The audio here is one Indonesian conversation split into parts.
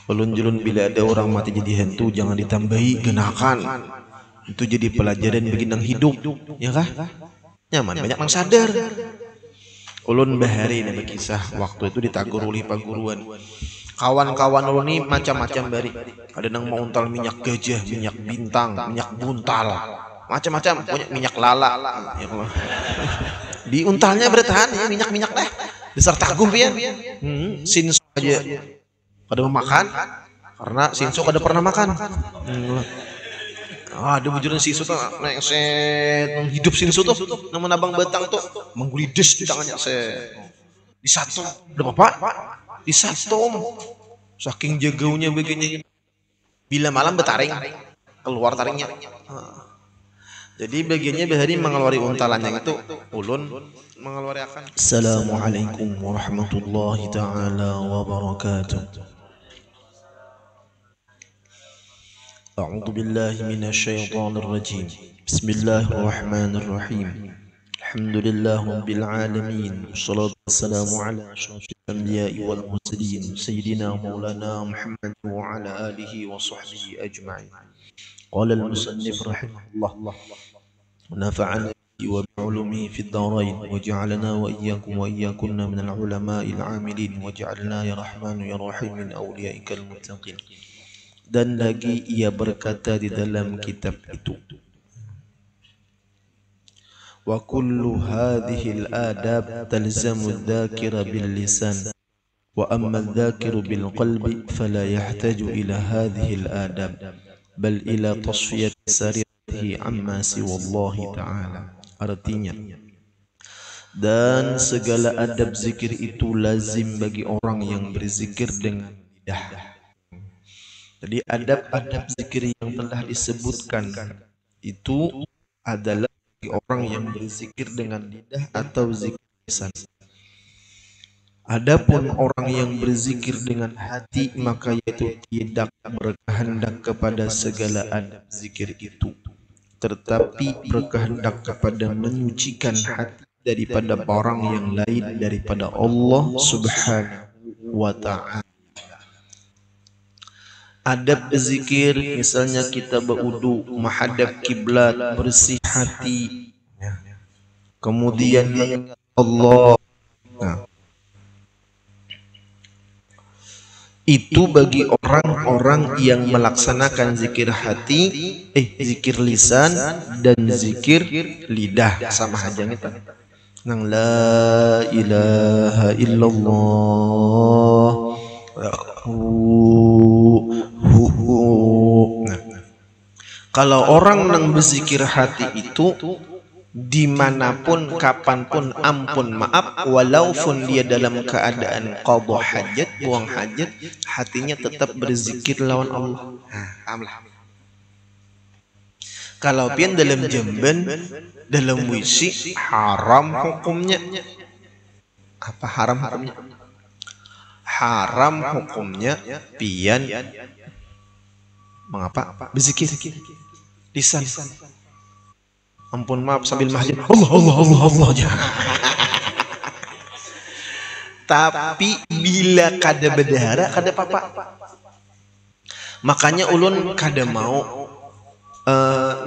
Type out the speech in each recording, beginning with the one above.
Ulun-julun bila ada orang mati jadi hantu jangan ditambahi genakan. Itu jadi pelajaran bagi nang hidup, ya kah? Nyaman banyak nang sadar. Ulun bahari nih berkisah waktu itu ditagur oleh paguruan. Kawan-kawan ulun ini macam-macam bari. Ada nang mau untal minyak gajah, minyak bintang, minyak buntal, macam-macam, punya minyak lala. Ya, di untalnya bertahan ya minyak-minyak dah. Besar tagum pian. Sinso aja kada makan karena sinso kada pernah makan. Ada bujuran sinso tuh naik set hidup sinso tuh nama abang betang tuh menggulides di tangannya set di satu udah bapak di satu saking jagaunya begini bila malam betaring keluar taringnya. Jadi bagiannya bahari mengeluari untalannya itu ulun mengeluari akan. Assalamualaikum warahmatullahi taala wabarakatuh. أعوذ بالله من الشيطان الرجيم بسم الله الرحمن الرحيم الحمد لله رب العالمين والصلاة والسلام على أشرف الأنبياء والمرسلين سيدنا مولانا محمد وعلى آله وصحبه أجمعين. قال المصنف رحمه الله ونفعنا به وبعلومه في الدارين وجعلنا وإياكم وإياكن من العلماء العاملين وجعلنا يا رحمن يا رحيم من أوليائك المتقين. Dan lagi ia berkata di dalam kitab itu, wa kullu hadhihi al-adab talzamu adh-dhakira bil lisan wa amma adh-dhakiru bil qalbi fala yahtaju ila hadhihi al-adab bal ila tasfiyati saririhi amma siwa Allah ta'ala. Artinya, dan segala adab zikir itu lazim bagi orang yang berzikir dengan lidah. Jadi adab-adab zikir yang telah disebutkan itu adalah bagi orang yang berzikir dengan lidah atau zikir lisan. Adapun orang yang berzikir dengan hati maka yaitu tidak berkehendak kepada segala adab zikir itu, tetapi berkehendak kepada menyucikan hati daripada barang yang lain daripada Allah Subhanahu wa ta'ala. Adab zikir misalnya kita berwudu, menghadap kiblat, bersih hati, kemudian mengingat Allah. Itu bagi orang-orang yang melaksanakan zikir hati, zikir lisan dan zikir lidah sama aja kita. Nang la ilaha illallah. Kalau orang yang berzikir hati itu dimanapun, kapanpun, ampun maaf, walaupun dia dalam keadaan qadha hajat, buang hajat, hatinya tetap berzikir lawan Allah. Kalau pian dalam jamban, dalam wisi, haram hukumnya. Apa haram hukumnya? Haram hukumnya pian mengapa berzikir lisan. Ampun maaf sambil mahjab Allah Allah Allah Allah aja. Tapi bila kada bedahara kada apa-apa. Makanya ulun kada mau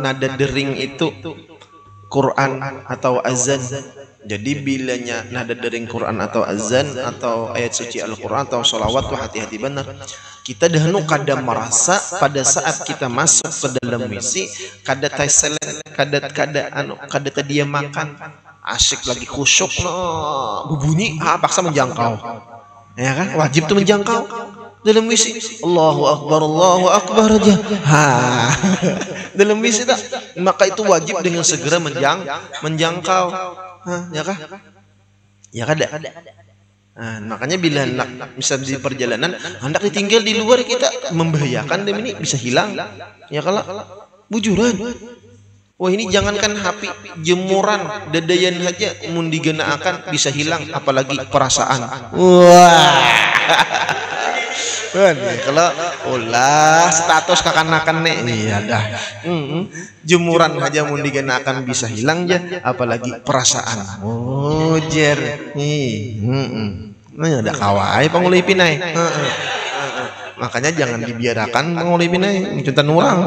nada dering itu Quran atau azan. Jadi bilanya nada dering Quran atau azan atau ayat suci Al-Quran atau sholawat tuh hati-hati benar. Kita dahulu kada merasa pada saat kita masuk ke dalam misi kada taiselen kada dia makan asyik lagi khusyuk berbunyi paksa menjangkau, ya kan wajib tuh menjangkau dalam misi Allahu Akbar aja dalam misi tak maka itu wajib dengan segera menjangkau. Ya kah? Ya kada. Nah, makanya bila hendak misal di perjalanan hendak ditinggal di luar kita membahayakan dem ini bisa hilang. Ya kalau bujuran. Wah ini jangankan HP jemuran dadayan saja mun digenaakan bisa hilang apalagi perasaan. Wah. Kalau ulah status kakanakan nek iya dah. Jemuran aja mun digenakan bisa hilang ya apalagi perasaan. Oh jer. Nah ada kawai pangulipin ai. Makanya jangan dibiarkan mengoleh-oleh cinta orang.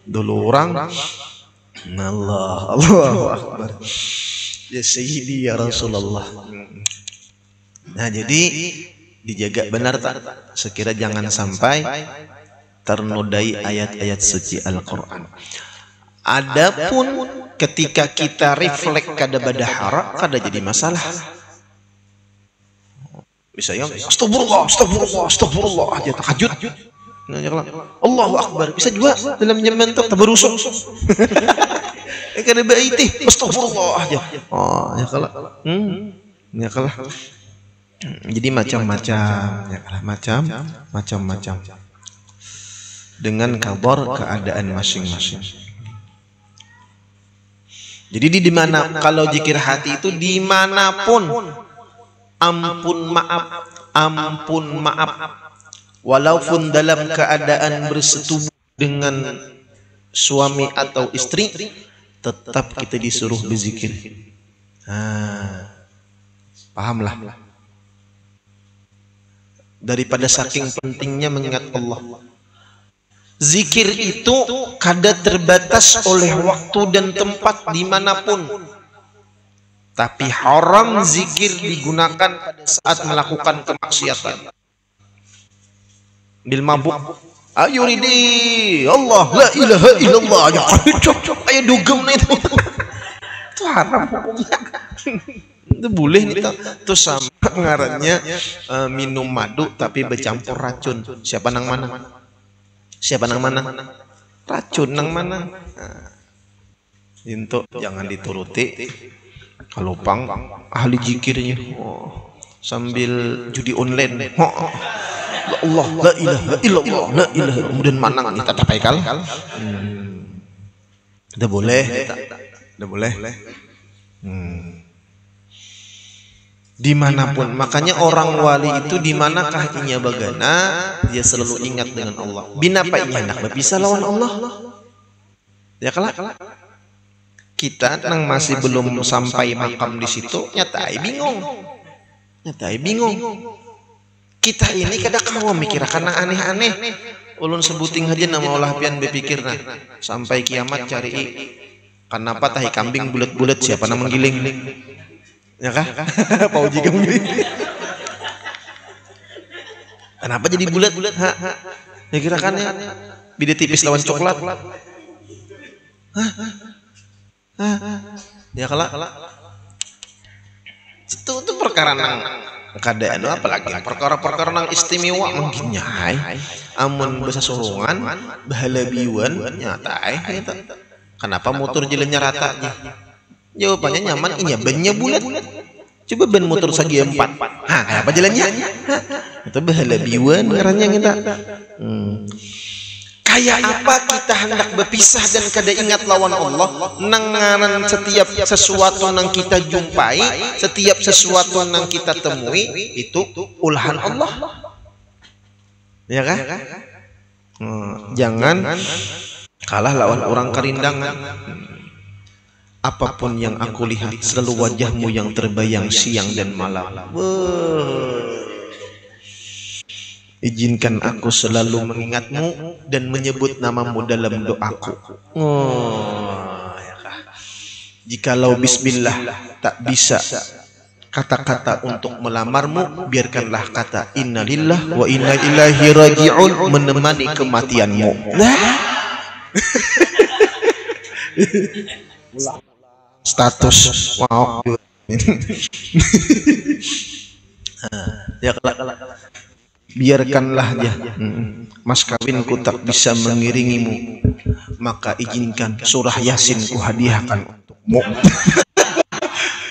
Dulu orang Allahu Akbar. Ya Sayyidi ya Rasulullah. Nah, jadi dijaga benar tak? Sekira jangan sampai ternodai ayat-ayat suci Al-Qur'an. Adapun ketika kita refleks kada badahara, kada jadi masalah. Misalnya astagfirullah aja tahajud. Allahu Akbar. Bisa juga dalam zaman itu tabarusuk. Kada baiti astagfirullah aja. Oh, ya kalah. Ya kalah. Jadi macam-macam, ya kalah macam-macam. Dengan kabar keadaan masing-masing. Jadi di mana kalau zikir hati itu dimanapun ampun maaf walaupun dalam keadaan bersetubuh dengan suami atau istri tetap kita disuruh berzikir. Pahamlah. Daripada saking pentingnya mengingat Allah. Zikir itu kada terbatas oleh waktu dan tempat dimanapun. Tapi haram zikir digunakan saat melakukan kemaksiatan. Bil mabuk. Ayo ridi Allah la ilaha illallah. Ayo dugem itu. Itu haram hukumnya. Itu boleh nih itu sama ngarannya minum madu tapi bercampur racun. Siapa nang mana? Racun nang mana? Itu jangan dituruti. Kalau pang ahli zikirnya sambil judi online. Allah la ilaha illallah la ilaha kemudian manang kita tapai kal. Tidak boleh. Dimanapun, makanya orang wali itu dimanakah inya bagana dia selalu ingat dengan Allah. Binapa inya hendak bisa lawan Allah. Ya kelak. Kita nang masih belum sampai makam di situ nyatai bingung. Kita ini kadang kamu mikir karena aneh-aneh. Ulun sebuting aja nama Allah pian berpikir sampai kiamat cari kenapa tahi kambing bulat-bulat siapa nama menggiling. Ya kah? Pauji kamu gini. Kenapa jadi bulat-bulat? Ya kirakannya beda tipis lawan coklat. Ya kelak. Itu perkara nang keadaan apalagi perkara-perkara nang istimewa mungkin nyai. Amun basa sorongan, bahala biwan nyatai. Kenapa motor jalannya ratanya? Jawabannya nyaman, iya bannya bulat. Coba ban motor segi 4. Apa jalannya? Itu bahala biwan ngarannya kita. Kayak apa kita hendak berpisah dan kada ingat lawan Allah? Nang setiap sesuatu nang kita jumpai, setiap sesuatu nang kita temui itu ulahan Allah. Ya kan? Jangan kalah lawan orang kerindangan. Apapun yang aku lihat selalu wajahmu yang terbayang siang dan malam. Izinkan aku selalu mengingatmu dan menyebut namamu dalam doaku. Jikalau bismillah tak bisa kata-kata untuk melamarmu, biarkanlah kata innalillah wa inna ilaihi raji'un menemani kematianmu. Status wow. Ya kelak. Biarkanlah dia mas kawinku tak bisa mengiringimu, maka izinkan surah Yasin ku hadiahkan untukmu.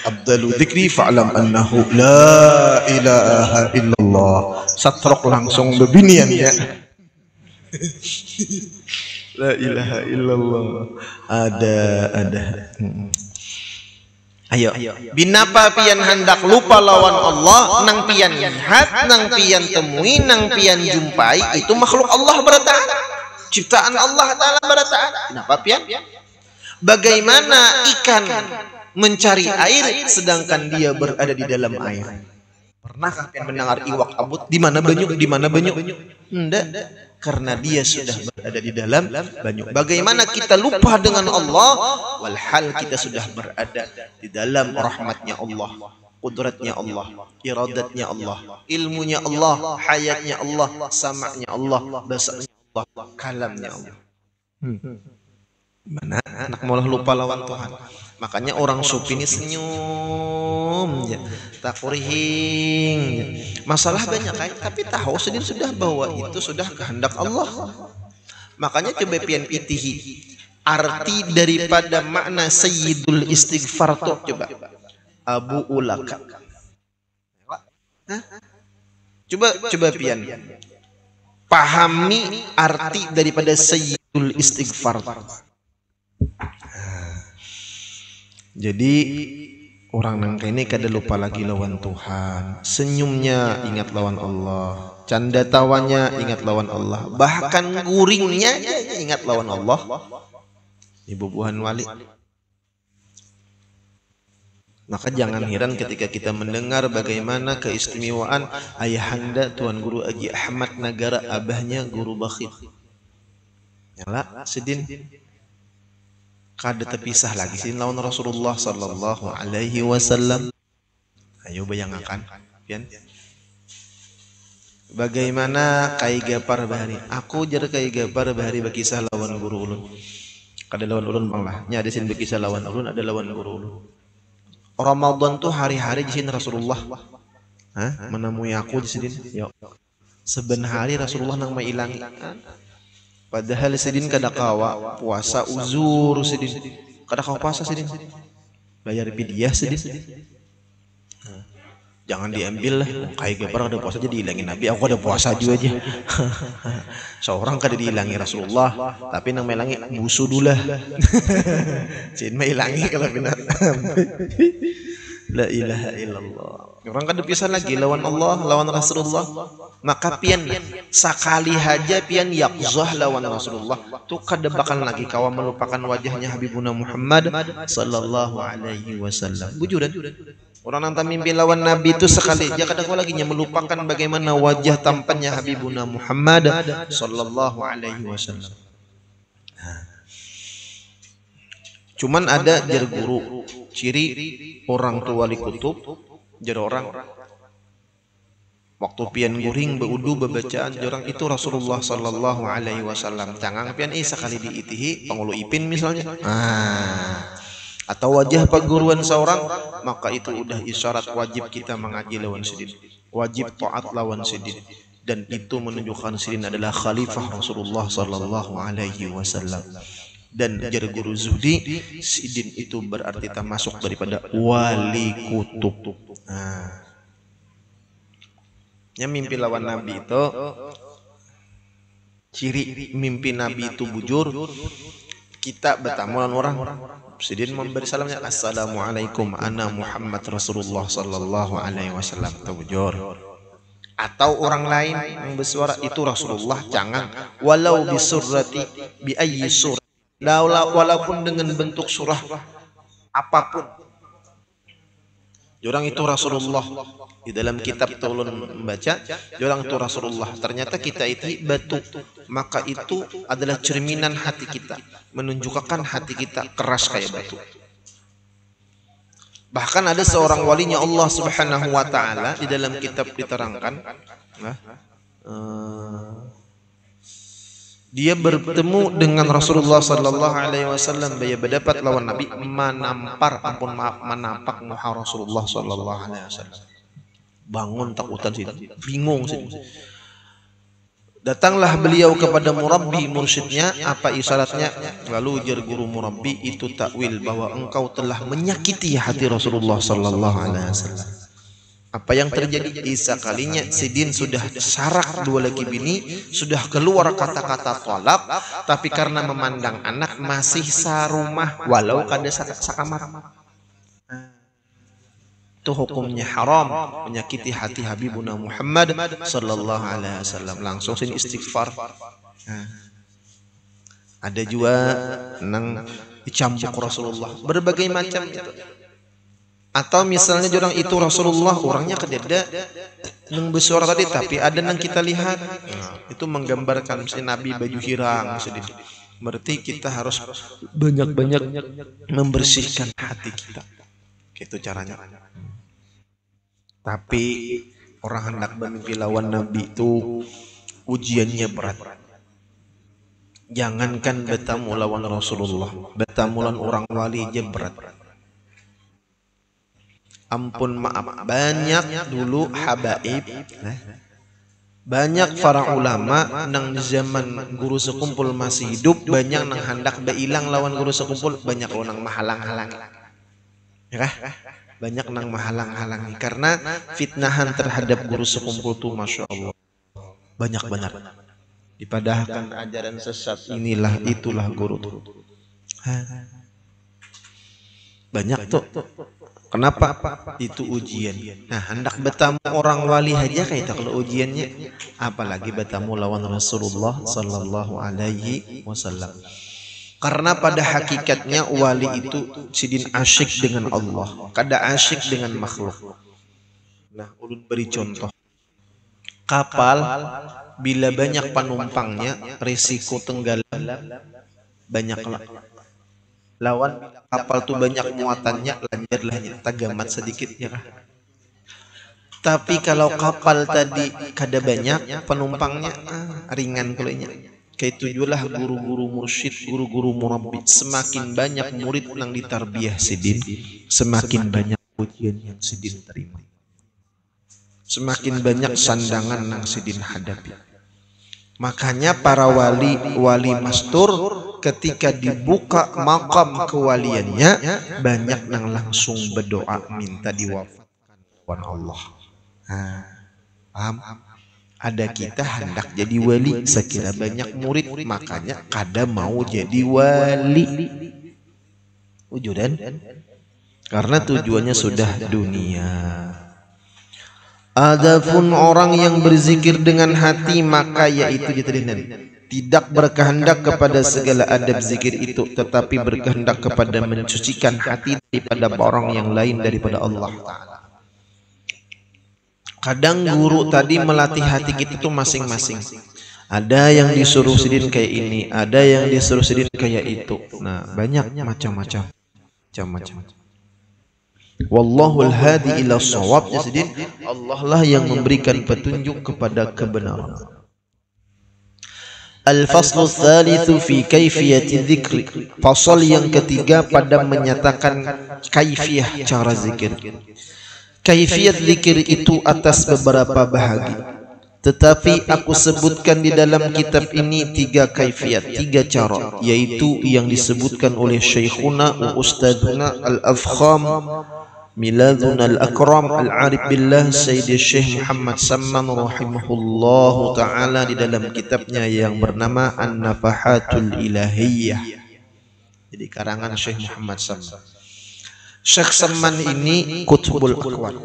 Abdalu dzikri fa'lam annahu la ilaha illallah. Satrok langsung bebinian ya. La ilaha illallah. Ada. Ayo. Binapa pian hendak lupa lawan Allah, nang pian lihat, nang pian temui, nang pian jumpai, itu makhluk Allah bertaat. Ciptaan Allah Ta'ala bertaat. Kenapa pian? Bagaimana ikan mencari air sedangkan dia berada di dalam air? Pernahkah pian mendengar iwak abut di mana banyu, di mana banyu? Enggak, karena dia sudah berada di dalam banyu. Bagaimana kita lupa dengan Allah walhal kita sudah berada di dalam rahmatnya Allah, kudratnya Allah, iradatnya Allah, ilmunya Allah, hayatnya Allah, sama'nya Allah, basarnya Allah, kalamnya Allah. Mana anak malah lupa lawan Tuhan. Makanya orang sufi ini senyum ya, tak kurihing ya. Masalah banyak kan, tapi tahu sendiri sudah bahwa itu sudah kehendak Allah. Makanya coba pian itihi arti daripada makna sayyidul istighfar tuh coba Abu Ulaka. Coba pian pahami arti daripada sayyidul istighfar. Jadi orang nangka ini kada lupa lagi lawan Tuhan, senyumnya ingat lawan Allah, canda tawanya ingat lawan Allah, bahkan guringnya ingat lawan Allah. Ibu buhan wali. Maka jangan heran ketika kita mendengar bagaimana keistimewaan ayahanda Tuan Guru Haji Ahmad Nagara, abahnya Guru Bakhit. Nyala sedin. Kada terpisah lagi sih lawan Rasulullah sallallahu alaihi wasallam. Ayo bayangkan pian. Bagaimana Kai Gapar Bahari? Aku jar Kai Gapar Bahari berkisah lawan guru ulun. Kada lawan ulun bang lah. Nya ada sin berkisah lawan ulun, ada lawan guru ulun. Ramadan tuh hari-hari di sini Rasulullah. Menemui aku di sini. Yo. Seben hari Rasulullah nang mailangi. Padahal sidin kada kawa puasa uzur sidin. Kada kawa puasa sidin. Bayar fidyah sidin. Jangan diambil lah. Kai Gapar ada puasa jadi hilangin Nabi. Aku ada puasa juga aja. Seorang kada dihilangi Rasulullah, tapi nang melangi musuh dulu lah. Sidin mailangi kalau benar. La ilaha illallah. Orang kada bisa lagi lawan Allah, lawan Rasulullah. Maka pian sekali haja pian yaqzah lawan Rasulullah tu kada bakal lagi kawa melupakan wajahnya Habibuna Muhammad sallallahu alaihi wasallam. Bujuran. Orang nang mimpi lawan Nabi itu sekali aja kada kawa lagi melupakan bagaimana wajah tampannya Habibuna Muhammad sallallahu alaihi wasallam. Cuman ada jar guru ciri orang tua wali kutub jar orang waktu pian guring beudu bebacaan jorang itu Rasulullah sallallahu alaihi wasallam. Cangang pian sekali diitihi pangulu ipin misalnya. Atau wajah perguruan seorang, maka itu udah isyarat wajib kita mengaji lawan sidin. Wajib taat lawan sidin. Dan itu menunjukkan sidin adalah khalifah Rasulullah sallallahu alaihi wasallam. Dan jar guru Zuhdi, sidin itu berarti termasuk daripada wali kutub. Yang mimpi lawan Nabi itu ciri mimpi Nabi itu bujur. Kita bertamu dengan orang, sidin memberi salamnya assalamualaikum ana Muhammad Rasulullah sallallahu alaihi wasallam, itu bujur. Atau orang lain yang bersuara itu Rasulullah cangang walau bisurrati bi ayyi surah, walaupun dengan bentuk surah apapun. Jorang itu Rasulullah. Di dalam kitab tolong membaca, jorang itu Rasulullah. Ternyata kita itu batu. Maka itu adalah cerminan hati kita, menunjukkan hati kita keras kayak batu. Bahkan ada seorang walinya Allah Subhanahu wa taala di dalam kitab diterangkan, dia bertemu dengan Rasulullah sallallahu alaihi wasallam, dia berdapat lawan Nabi manampar ampun maaf manapak muha Rasulullah sallallahu alaihi wasallam. Bangun takutan sih, bingung sih. Datanglah beliau kepada murabbi mursyidnya, apa isyaratnya? Lalu jar guru murabbi itu takwil bahwa engkau telah menyakiti hati Rasulullah sallallahu alaihi wasallam. Apa yang terjadi? Sekalinya sidin sudah sarak dua lagi bini, sudah keluar kata-kata tolak, tapi karena memandang anak masih sarumah walau kada sakamar. Itu hukumnya haram menyakiti hati Habibuna Muhammad sallallahu alaihi wasallam. Langsung sini istighfar. Ada juga nang dicambuk Rasulullah berbagai macam itu. Atau misalnya orang itu Rasulullah, orangnya kededa nang bersuara tadi, tapi ada yang kita lihat, nah, itu menggambarkan si Nabi baju hirang sedih. Berarti kita harus banyak-banyak membersihkan hati kita. Gitu caranya. Tapi orang hendak bermimpi lawan Nabi itu ujiannya berat. Jangankan bertamu lawan Rasulullah, bertamu lawan orang wali aja berat. Ampun maaf, banyak dulu habaib, banyak para ulama nang di zaman guru sekumpul masih hidup, banyak nang hendak beilang lawan guru sekumpul, banyak lo nang mahalang-halang, ya kah? Banyak nang mahalang-halangi karena fitnahan terhadap guru sekumpul tuh masya Allah banyak banget. Dipadahkan ajaran sesat inilah itulah guru tuh. Banyak tuh. Kenapa? Itu ujian. Nah, hendak bertamu orang wali aja kayak itu kalau ujiannya, apalagi bertamu lawan Rasulullah sallallahu alaihi wasallam. Karena pada hakikatnya wali itu sidin asyik dengan Allah, kada asyik dengan makhluk. Nah, ulun beri contoh. Kapal bila banyak penumpangnya risiko tenggelam banyaklah. Lawan kapal tuh banyak muatannya, lanjarlahnya tagamat sedikit ya kah? Tapi kalau kapal tadi kada banyak penumpangnya, ringan kulenya. Kayak tujulah guru-guru mursyid, guru-guru murabbi. Semakin banyak murid nang ditarbiyah sidin, semakin banyak ujian yang sidin terima. Semakin banyak sandangan nang sidin hadapi. Makanya para wali mastur ketika dibuka makam kewaliannya, banyak nang langsung berdoa minta diwafatkan oleh Allah. Paham? Ada kita hendak jadi wali, sekira banyak murid, makanya kada mau jadi wali. Wujudan? Karena tujuannya sudah dunia. Adapun orang yang berzikir dengan hati, maka yaitu tidak berkehendak kepada segala adab zikir itu, tetapi berkehendak kepada mensucikan hati daripada orang yang lain daripada Allah Ta'ala. Kadang guru tadi melatih hati kita tuh masing-masing. Ada yang disuruh sidin kayak ini, ada yang disuruh sidin kayak itu. Nah, banyak macam-macam. Wallahul hadi ila shawab, jadi Allah lah yang memberikan petunjuk kepada kebenaran. Al-faslu tsalitsu fi kaifiyati dzikri. Fasal yang ketiga pada menyatakan kaifiyah cara zikir. Kaifiyat zikir itu atas beberapa bahagian. Tetapi aku sebutkan di dalam kitab ini 3 kaifiyat, 3 cara, yaitu yang disebutkan oleh Syekhuna wa Ustadzuna Al-Afkham Miladun Al-Akram Al-Arif Billah Sayyidi Syekh Muhammad Samman rahimahullahu ta'ala di dalam kitabnya yang bernama An-Nafahatul Ilahiyah. Jadi karangan Syekh Muhammad Samman. Syekh Samman ini Qutbul Aqwan.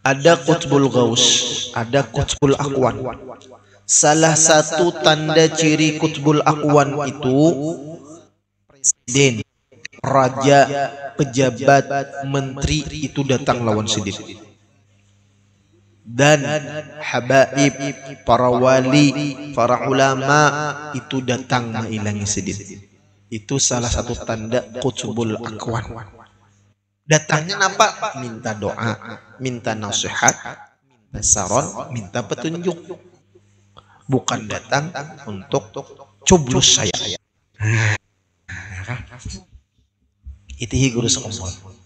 Ada Qutbul Ghaus, ada Qutbul Aqwan. Salah satu tanda ciri Qutbul Aqwan itu presiden, raja, pejabat, menteri itu datang lawan sidin. Dan habaib, para wali, para ulama itu datang mengilangi sidin. Itu salah satu tanda Qutbul Aqwan. Datangnya apa? Minta doa, minta nasihat, minta saran, minta petunjuk. Bukan datang untuk cublus saya. Itu guru sekolah.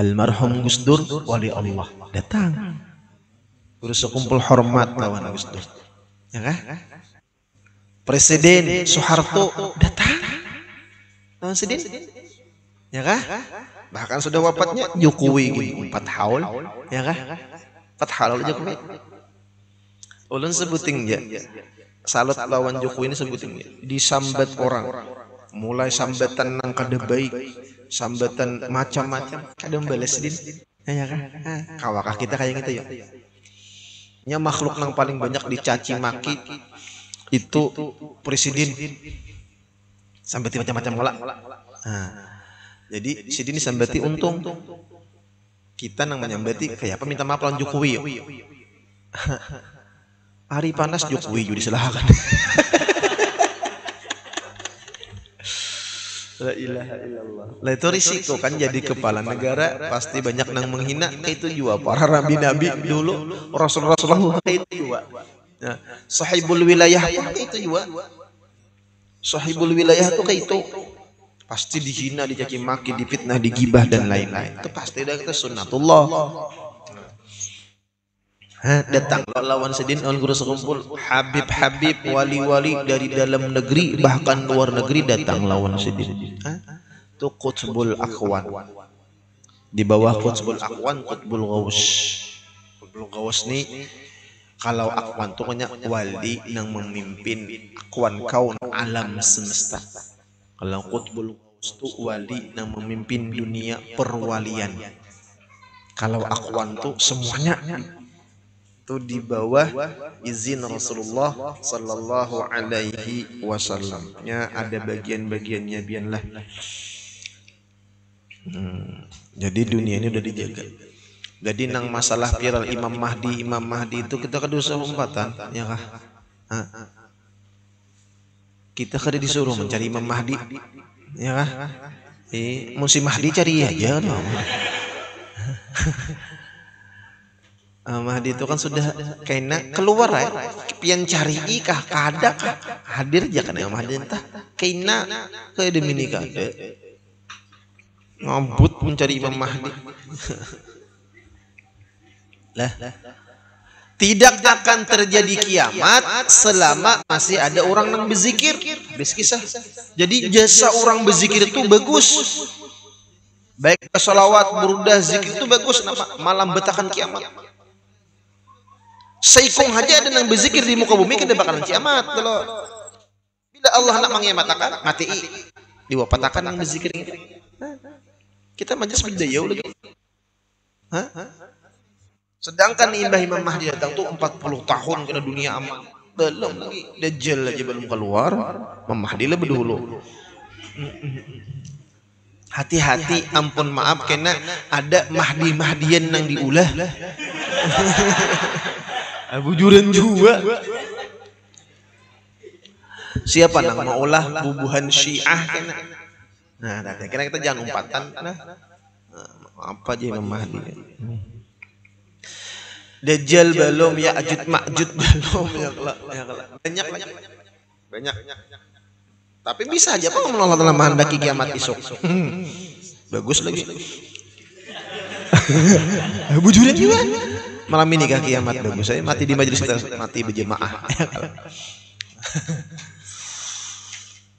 Almarhum Gus Dur wali Allah datang. Guru sekumpul hormat lawan Gus Dur. Ya kah? Presiden Soeharto datang. Lawan sidin. Ya kah? Bahkan sudah wafatnya Jokowi gini 4 haul, ya kah? 4 haul Jokowi. Ulun sebuting ya. Salut lawan Jokowi ini sebuting ya. Disambat orang. Mulai sambatan nang kada baik, sambatan macam-macam, kada balas din. Ya kah? Kawakah kita kayak gitu ya. Nya makhluk nang paling banyak dicaci maki itu presiden. Sampai macam-macam ngolah. Jadi sidin sambati untung. Kita nang menyambati kayak apa minta maaf lawan Jokowi yuk. Hari panas Jokowi juga disalahkan. La ilaha illallah. Lah itu risiko kan jadi kepala negara, pasti banyak nang menghina, itu juga para nabi-nabi dulu, Rasulullah itu juga. Nah, sahibul wilayah pun itu juga. Sahibul wilayah itu kayak itu. Pasti dihina, dicaci maki, difitnah, digibah dan lain-lain. Itu pasti udah kita sunnatullah. Datang lawan sedin on guru sekumpul habib-habib wali-wali dari dalam negeri bahkan luar negeri datang lawan sedin. Itu Qutbul Akhwan. Di bawah Qutbul Akhwan Qutbul Ghaus. Qutbul Ghaus nih kalau Akhwan itu punya wali yang memimpin Akhwan kaun alam semesta. Kalau Qutbul Ghaus itu wali yang memimpin dunia perwalian. Kalau Akhwan itu semuanya itu di bawah izin Rasulullah sallallahu alaihi wasallam. Ya ada bagian-bagiannya biarlah. Jadi dunia ini udah dijaga. Jadi nang masalah viral Imam Mahdi itu kita kedusa umpatan, ya kah? Kita kada disuruh mencari Imam Mahdi, ya kah? Musim Mahdi cari aja dong. Mahdi itu kan sudah kayaknya keluar ya, pian cari kah kada kah hadir aja kan Imam Mahdi entah kayaknya kayak demi nikah ngabut mencari Imam Mahdi. Lah tidak akan terjadi kiamat selama masih ada orang yang berzikir. Kisah. Jadi jasa orang berzikir itu bagus. Baik salawat, burdah, zikir itu bagus. Malam betakan kiamat. Seikung aja ada yang berzikir di muka bumi kita bakalan kiamat. Kalau bila Allah nak mengiamatakan mati diwapatakan yang berzikir. Kita majas berdaya lagi. Sedangkan Imam Mahdi datang tuh 40 tahun kena dunia aman. Belum lagi Dajjal aja belum keluar. Imam Mahdi lebih dulu. Hati-hati, ampun maaf kena ada Mahdi-Mahdian yang diulah. Bujuran juga. Siapa nang maulah bubuhan Syiah kena. Nah, kira kita jangan umpatan. Apa aja Imam Mahdi. Dajjal belum, Ya'juj Ma'juj belum, banyak. Tapi bisa aja apa menolak dalam menghendaki kiamat esok. Bagus lagi. Bujuran juga. Malam ini kah kiamat bagus. Saya mati di majelis kita, mati berjemaah.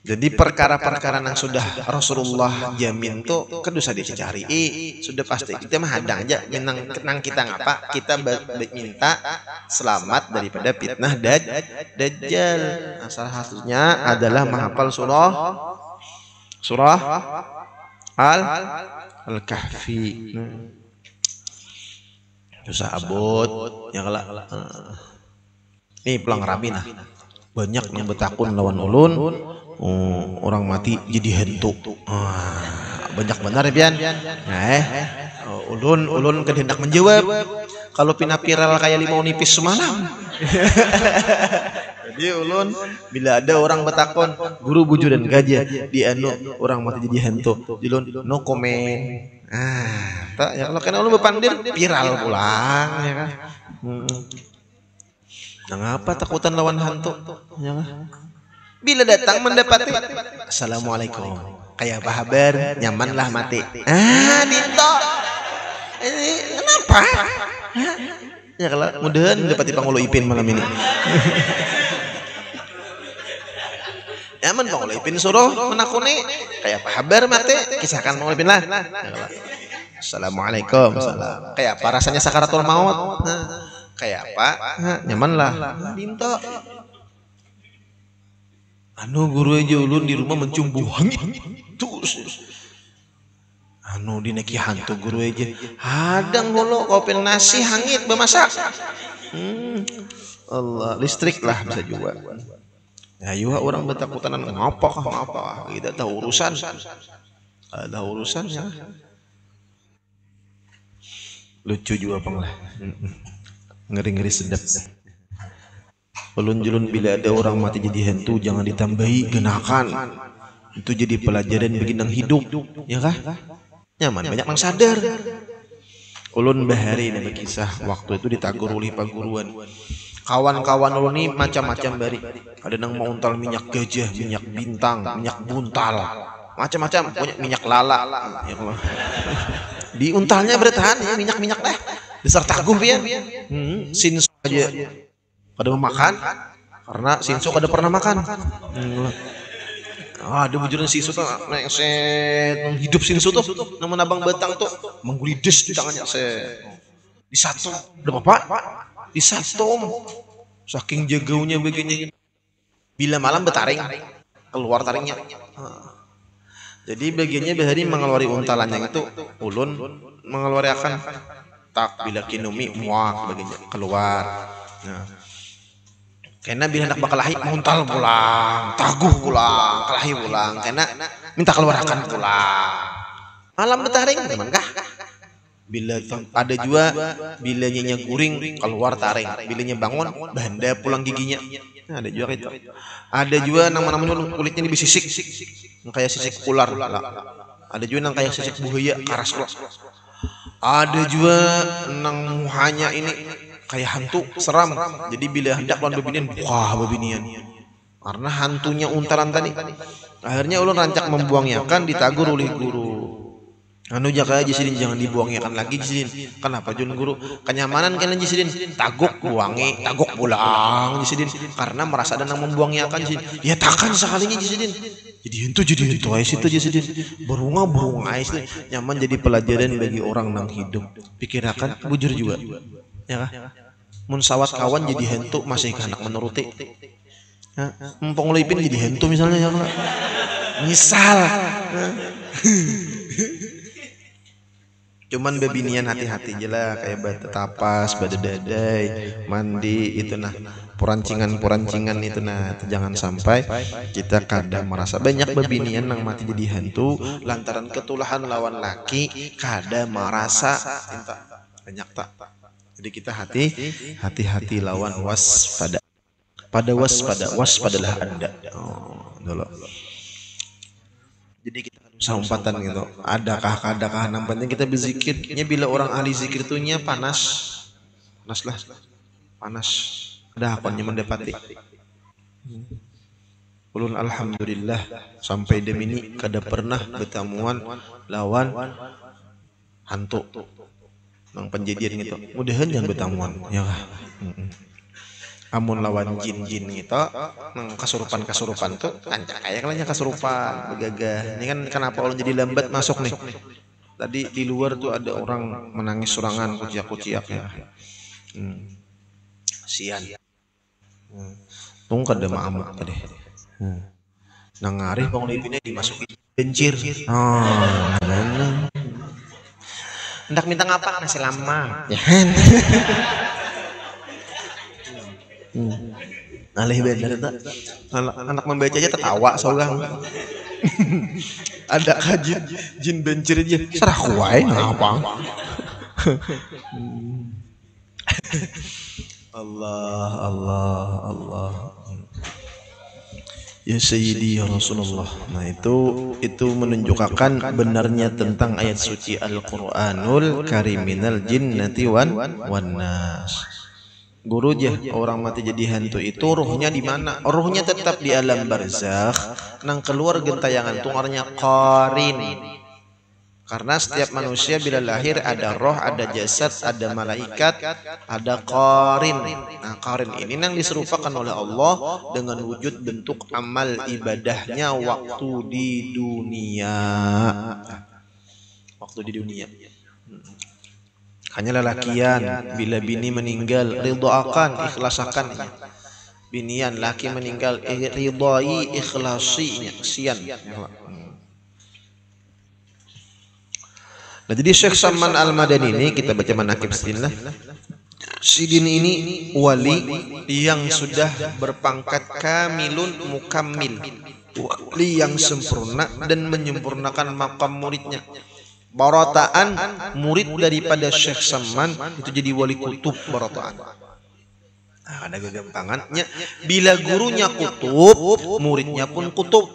Jadi perkara-perkara yang sudah Rasulullah jamin tuh kedusa dicari. Sudah pasti kita mah hadang aja menang kita ngapa? Kita minta selamat daripada fitnah Dajjal. Nah, salah satunya adalah menghafal surah Al-Kahfi. Dosa abot ya kalak. Nih pulang rabi nah. Banyak yang betakun lawan ulun. Orang mati jadi hantu. Banyak benar ya pian. Ulun kehendak menjawab. Kalau pina viral kayak limau nipis semalam. Jadi ulun bila ada orang betakon guru buju dan gajah di anu orang mati jadi hantu. Ulun no comment. Tak ya kalau kena ulun bepandir viral pulang ya kan. Ngapa takutan lawan hantu? Ya kan? Bila datang mendapati assalamualaikum kayak apa kabar nyamanlah mati Dito kenapa ya kalau mudahan mendapati Pangulo Ipin malam ini nyaman Pangulo Ipin suruh menakuni kayak apa kabar mati kisahkan Pangulo Ipin lah assalamualaikum kayak apa rasanya sakaratul maut kayak apa nyamanlah Dito. Anu guru aja ulun di rumah mencium bau hangit terus. Anu dineki hantu guru aja. Hadang holo kopi nasi hangit bemasak. Allah listrik lah bisa juga. Ya juga orang betakutan ngapa kita tahu urusan. Ada urusannya. Lucu juga pang lah. Ngeri-ngeri sedap. Ulun-julun bila ada orang mati jadi hantu jangan ditambahi genakan. Itu jadi pelajaran bagi nang hidup, ya kah? Nyaman banyak mang sadar. Ulun bahari nih kisah waktu itu ditagur oleh paguruan. Kawan-kawan ulun ini macam-macam bari. Ada nang mau untal minyak gajah, minyak bintang, minyak buntal, macam-macam, punya minyak lala. Ya Allah. Diuntalnya bertahan ya minyak-minyak dah. Besar taguh ya. Sinso aja kada makan karena sinso kada pernah makan. Ada bujuran sinso tuh nengset hidup sinso tuh nang menabang batang tuh menggulides di tangannya di satu udah apa di satu saking jagaunya begini bila malam betaring keluar taringnya. Jadi bagiannya bahari mengeluari untalannya itu ulun mengeluari akan tak bila kinumi muak bagiannya keluar. Nah, karena bila hendak bakalahi muntal pulang, taguh pulang, kelahi pulang, karena minta keluar akan pulang. Malam betaring teman kah? Bila ada juga bilanya guring keluar taring, bilanya bangun banda pulang giginya. Nah, ada juga itu. Ada juga nama-namanya kulitnya dibisisik, kayak sisik ular. Ada juga nang kayak sisik buaya karas loh. Ada juga nang muhanya ini kayak hantu seram. Jadi bila hendak lawan babinian, wah babinian. Karena hantunya untalan tadi. Akhirnya ulun rancak membuangnya kan ditagur oleh guru. Anu jaga jisidin jangan dibuangnya kan lagi jisidin. Kenapa jun guru? Kenyamanan kalian jisidin. Taguk buangi, taguk pulang jisidin. Karena merasa ada nang membuangnya kan jisidin. Ya takkan sekalinya jisidin. Jadi hentu ais itu jisidin. Berunga ais nyaman jadi pelajaran bagi orang nang hidup. Pikirakan bujur juga. Ya kah? Mun sawat kawan jadi hentu masih anak menuruti. Ya, mumpung lipin jadi hentu misalnya ya kah? Misal. Cuman bebinian hati-hati aja lah kayak batu tapas, batu dadai, mandi itu nah perancingan itu nah jangan sampai kita kadang merasa banyak bebinian yang mati jadi hantu lantaran ketulahan lawan laki kadang merasa banyak tak. Jadi kita hati-hati lawan waspada. Pada waspadalah Anda. Oh, dulu. Jadi kita usah umpatan gitu. Adakah nampaknya kita berzikirnya bila orang ahli zikir itu nya panas. Ada akonnya mendapati. Ulun alhamdulillah sampai dem ini kada pernah bertemuan lawan hantu. Nang penjadian gitu. Mudahan jangan bertemuan ya kah? Amun lawan jin gitu nang kasurupan tuh kancak kayak kalanya kasurupan begagah. Ini kan kenapa ulun jadi lambat masuk nih. Tadi di luar tuh ada orang menangis surangan kuciak-kuciak ya. Sian. Tung kada maamuk tadi. Nang ngarih bang lipinnya dimasukin bencir. Oh, hendak minta ngapa nasi lama. Ya. Alih bener tak anak membaca aja tertawa sogang. Ada kajian jin bencir aja serah kuai ngapa. Allah ya Sayyidi ya Rasulullah. Nah itu menunjukkan benarnya tentang ayat suci Al-Qur'anul Karim minal jinnati wan nas. Guru jah orang mati jadi hantu itu ruhnya di mana? Ruhnya tetap di alam barzakh, nang keluar gentayangan tungarnya qarin. Karena setiap manusia bila lahir ada roh, ada jasad, ada malaikat, ada qarin. Nah, qarin ini nang diserupakan oleh Allah dengan wujud bentuk amal ibadahnya waktu di dunia. Hanya lelakian bila bini meninggal ridhoakan ikhlasakan binian laki meninggal ridhoi ikhlasinya sian. Nah jadi Syekh Salman Al-Madani ini kita baca manaqib sidin. Sidin ini wali yang sudah berpangkat kamilun mukammil. wali yang sempurna dan menyempurnakan makam muridnya. Barataan murid daripada Syekh Saman itu jadi wali kutub barataan. Ada kegampangannya. Bila gurunya kutub, muridnya pun kutub.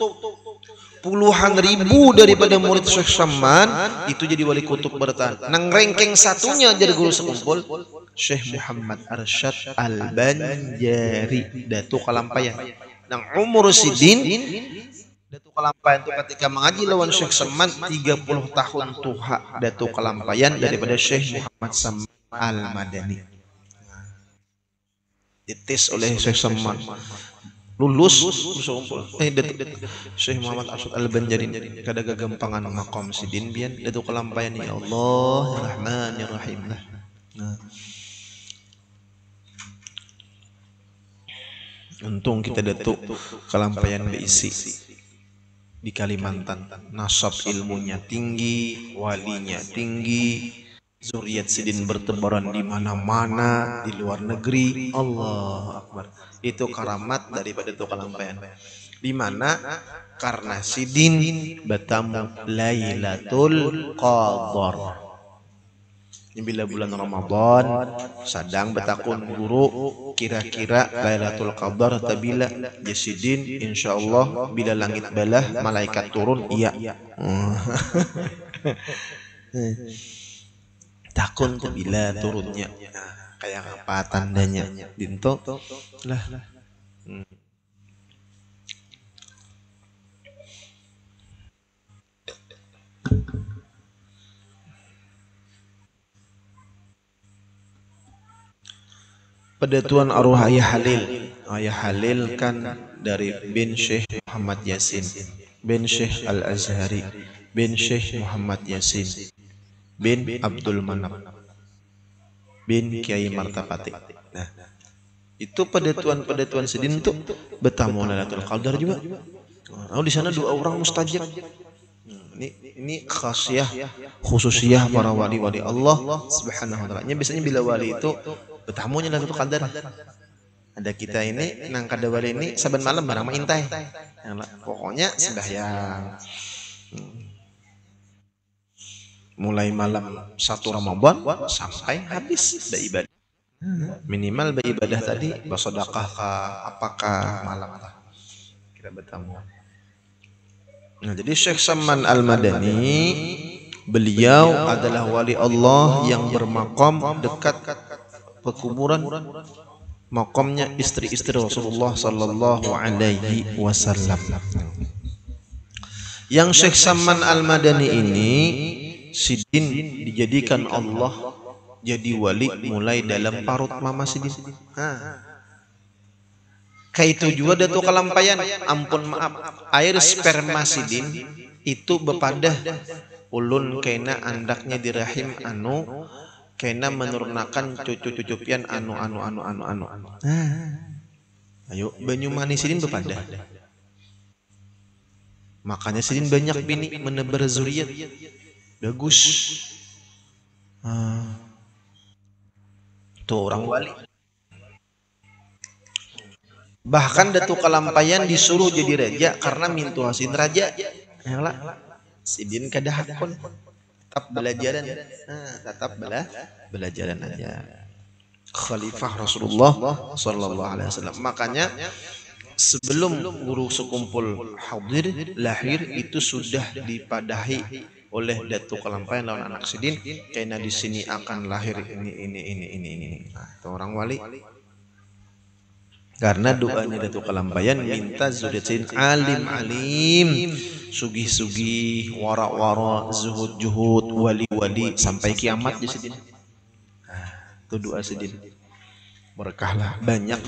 Puluhan ribu daripada murid Syekh Saman itu jadi wali kutub barataan. Nang ranking satunya jadi guru sekumpul Syekh Muhammad Arsyad Al-Banjari Datuk Kalampayan. Nang umur sidin Datuk Kalampayan itu ketika mengaji lawan Syekh Saman 30 tahun tuha Datuk Kalampayan daripada Syekh Muhammad Saman Al-Madani. Dites oleh Syekh Saman, lulus Syekh Muhammad Arsyad Al-Banjari kada gagampangan maqam sidin bian Datuk Kalampayan ya Allah ya Rahman ya Rahim. Untung kita Datuk Kalampayan beisi di Kalimantan, nasab ilmunya tinggi, walinya tinggi, zuriat sidin bertebaran di mana-mana di luar negeri. Allah Akbar. Itu karamat daripada Datuk Kalampayan. Di mana karena sidin bertamu Lailatul Qadar. Bila bulan Ramadan sedang bertakun guru kira-kira Lailatul Qadar tabila jasidin insyaallah bila langit balah malaikat turun iya. Takun tabila turunnya. Kayak apa tandanya? Dinto lah. Pada Tuan Arwah Ayah Halil. Ayah Halil kan dari bin Syekh Muhammad Yasin, bin Syekh Al-Azhari, bin Syekh Muhammad Yasin, bin Abdul Manap, bin Kiai Martapati. Nah, itu pada Tuan Sidin tuh bertamu Lailatul Qadar juga. Oh, di sana dua orang mustajab. Ini khasiyah khususiyah para wali-wali Allah Subhanahu wa taala. Biasanya bila wali itu bertamunya Lailatul Qadar. Ada kita ini nang kada wali ini saban malam barang intai. Pokoknya sembahyang. Mulai malam 1 Ramadan sampai habis beribadah. Minimal beribadah tadi bersedekah apakah malam kita bertamu. Nah, jadi Syekh Saman Al-Madani beliau adalah wali Allah yang bermaqam dekat pekuburan makamnya istri-istri Rasulullah sallallahu alaihi wasallam. Yang Syekh Saman Al-Madani ini sidin dijadikan Allah jadi wali mulai dalam parut mama sidin. Kayak itu juga Datuk Kalampayan, ampun maaf, air sperma sidin itu bepadah ulun kena andaknya di rahim anu kena menurunkan cucu-cucu pian anu. Ayo banyu manis sidin bepadah. Makanya sidin banyak bini menebar zuriat. Bagus. Tuh orang wali. Bahkan Datuk Kalampayan disuruh jadi raja karena mintu hasin raja. Yalah, sidin kada hakun. Tetap belajaran. Tetap belajaran aja. Khalifah Rasulullah sallallahu alaihi wasallam. Makanya sebelum guru sekumpul hadir lahir itu sudah dipadahi oleh Datuk Kalampayan lawan anak sidin karena di sini akan lahir ini. Nah, itu orang wali. Karena doanya Datuk Kalampayan minta zuriatin alim, sugih-sugih, wara-wara, zuhud-juhud, wali-wali sampai kiamat di sidin. Itu doa sidin. Berkahlah banyak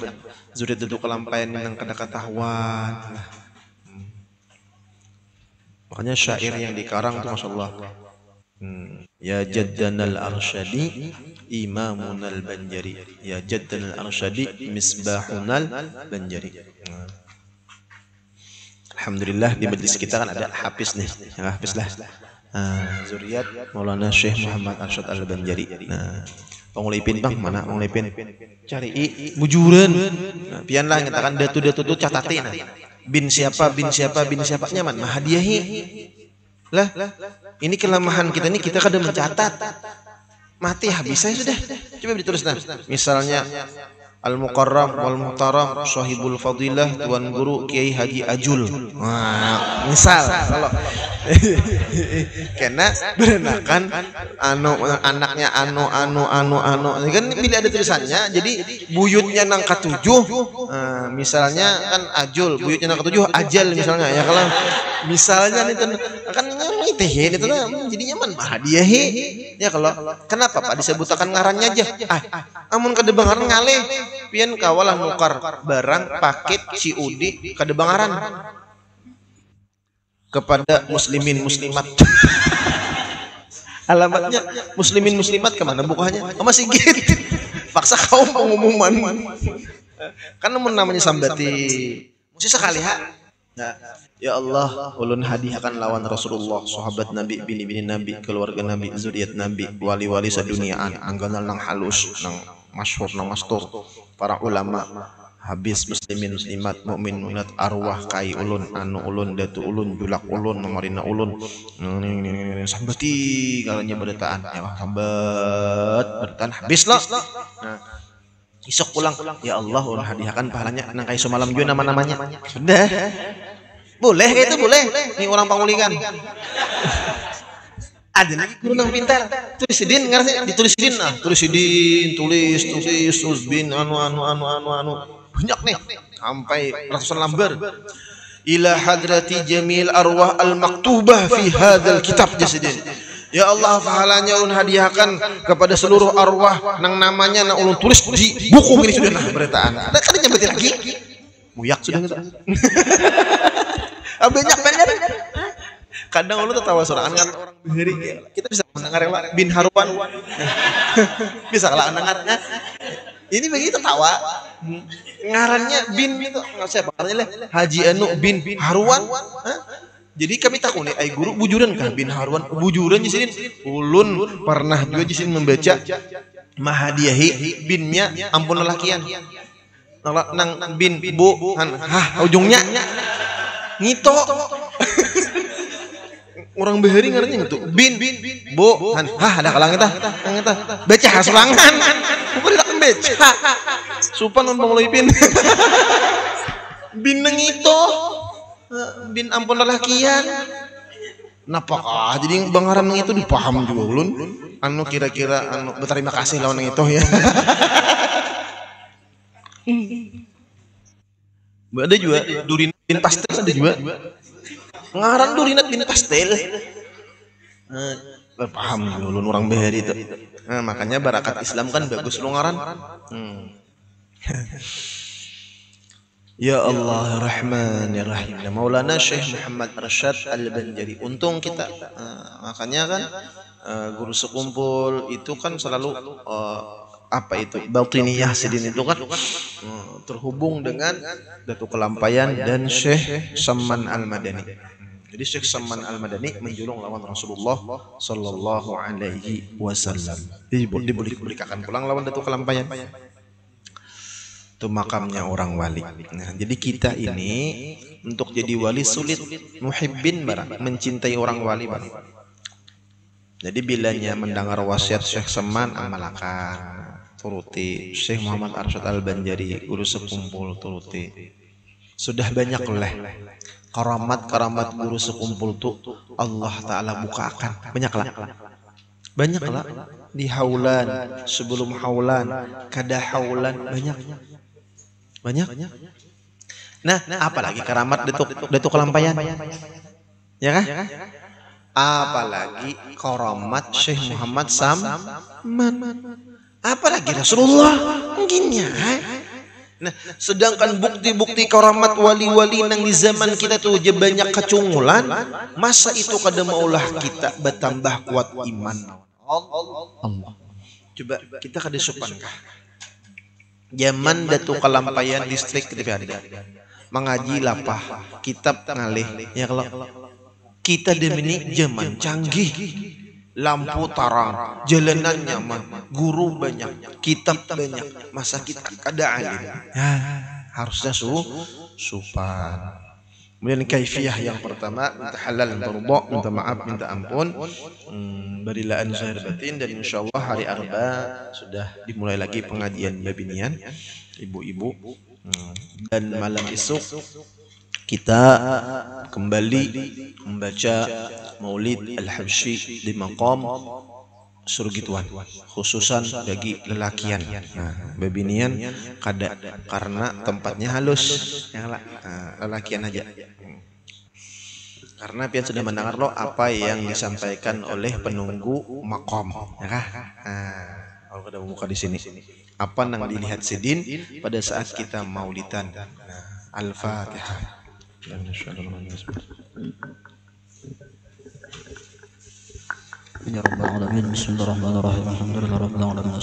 zuriat Datuk Kalampayan yang kada ketahuan. Makanya syair yang dikarang itu masyaallah. Ya jaddanal arsyadi imamunal banjari, ya jaddanal arsyadi misbahunal banjari. Alhamdulillah di majlis kita kan ada hafiz nih, yang hafiz lah. Zuriat Maulana Syekh Muhammad Arsyad Al-Banjari. Nah, Pangulipin bang, mana Pangulipin? Cari bujuran. Nah, pian lah ngatakan datu-datu tu catatin. bin siapa nyaman mah hadiahi. Lah, ini kelemahan kita nih, kita kadang mencatat. Mati habis saya sudah. Coba ditulis nah. Misalnya Al-Mukarram wal Muhtaram Sahibul Fadilah Tuan Guru Kiai Haji Ajul. Nah, misal kalau kena berenakan anaknya anu ini kan bila ada tulisannya, jadi buyutnya nang ketujuh, misalnya kan Ajul, buyutnya nang ketujuh Ajal misalnya ya. Kalau misalnya itu kan ngitihin itu jadi nyaman mah hadiahi ya. Kalau kenapa Pak disebutkan ngarannya aja, amun kedebangaran ngalih pian kawalah nukar barang paket COD kedebangaran kepada muslimin muslimat. Alamatnya muslimin muslimat kemana bukanya? Sama Sigit. Paksa kaum pengumuman. Kan namanya sambati. Mesti sekali ha. Nah, ya Allah, ulun hadiahkan lawan Rasulullah, sahabat Nabi, bini-bini Nabi, keluarga Nabi, zuriat Nabi, wali-wali saduniaan, angganal nang halus, nang masyhur, nang mastur, para ulama, habis muslimin muslimat, mukmin mukminat, arwah kai ulun, anu ulun, datu ulun, julak ulun, nomarina ulun, sambati kalanya berdataan, ya sambat berdataan habis loh. Nah, isok pulang, ya Allah, ulun hadiahkan pahalanya nang kai semalam juga nama-namanya. Sudah. Boleh itu boleh. Nih orang Pangulingan. Ada lagi guru nang pintar. Tulisidin ngarasnya ditulisidin nah. Tulisidin, tulis bin anu. Banyak nih. Sampai ratusan lembar. Ila hadrati jamil arwah al-maktubah fi hadzal kitab jasidin. Ya Allah, pahalanya ulun hadiahkan kepada seluruh arwah nang namanya nang ulun tulis di buku ini sudah nah beritaan. Ada kan nyebutin lagi. Muyak sudah enggak? Banyak. Kadang ulun tertawa sorangan kan orang bihari. Kita bisa mendengar bin Haruan. Bisa kalah dengarnya. Ini begitu tawa. Ngarannya bin itu enggak siapa ngarannya Haji Anu bin Haruan. Jadi kami takuni ai guru bujuran kah bin Haruan bujuran di sini. Ulun pernah juga di sini membaca mahadiahi binnya ampun lelakian. Nang bin bu ujungnya ngito. Orang beheri ngarannya gitu. Bin bu ada kalang eta. Baca hasulangan. Bukan tidak baca. Supan mun mulai bin. Bin ngito. Bin ampun lelakian. Napakah jadi bangaran itu dipaham juga ulun. Anu kira-kira anu berterima kasih lawan itu ya. Ada juga Durinat bin Pastel ada juga. Ngaran Durinat bin Pastel. Paham juga ulun orang beheri itu. Nah, makanya barakat Islam kan bagus lu ngaran. Ya Allah Rahman ya Rahim. Maulana Syekh Muhammad Arsyad Al-Banjari. Untung kita makanya kan guru sekumpul itu kan selalu apa itu batiniyah sidin itu kan terhubung dengan Datuk Kelampayan dan Syekh Saman Al-Madani. Jadi Syekh Saman Al-Madani menjulung lawan Rasulullah sallallahu alaihi wasallam. Diberikan pulang lawan Datuk Kelampayan. Itu makamnya orang wali. Nah, jadi kita ini untuk jadi wali sulit, muhibbin barang, mencintai orang wali barang. Jadi bilanya mendengar wasiat Syekh Saman amalakan, turuti. Syekh Muhammad Arsyad Al-Banjari guru sekumpul turuti. Sudah banyak oleh karamat guru sekumpul tuh Allah Ta'ala bukakan. Banyak lah di haulan, sebelum haulan, kada haulan banyak. Nah, apalagi karamat Datuk Kelampayan, ya kan? Apalagi karamat Syekh Muhammad Saman, apalagi Rasulullah mungkinnya. Nah, sedangkan bukti-bukti karamat wali-wali nang di zaman kita tuh je banyak kecungulan, masa itu kada maulah kita bertambah kuat iman. Allah. Coba kita kada sopankah? Zaman Datuk Kelampayan distrik ketika ada mengaji lapah kitab ngalih ya. Kalau kita demini zaman canggih, lampu tarang, jalanan nyaman, guru banyak, kitab banyak, masa kita kada alim ya, harusnya supan. Kemudian kaifiyah yang pertama, minta halal, minta ridha, minta maaf, minta ampun, berilaan zahir batin, dan insyaallah hari Arba sudah dimulai lagi pengajian babinian ibu-ibu. Dan malam esok kita kembali membaca Maulid Al-Habsyi di maqam Surgituan, khususan bagi lelakian. Nah, babinian kada, karena tempatnya halus, lelakian aja. Karena pian sudah mendengar lo apa yang disampaikan oleh penunggu makom, ya kah? Kalau ada muka di sini, apa yang dilihat Sidin pada saat kita maulidan. Al-Fatihah. Ya Rabbal Alamin, Bismillahirrahmanirrahim, Alhamdulillahirabbil alamin.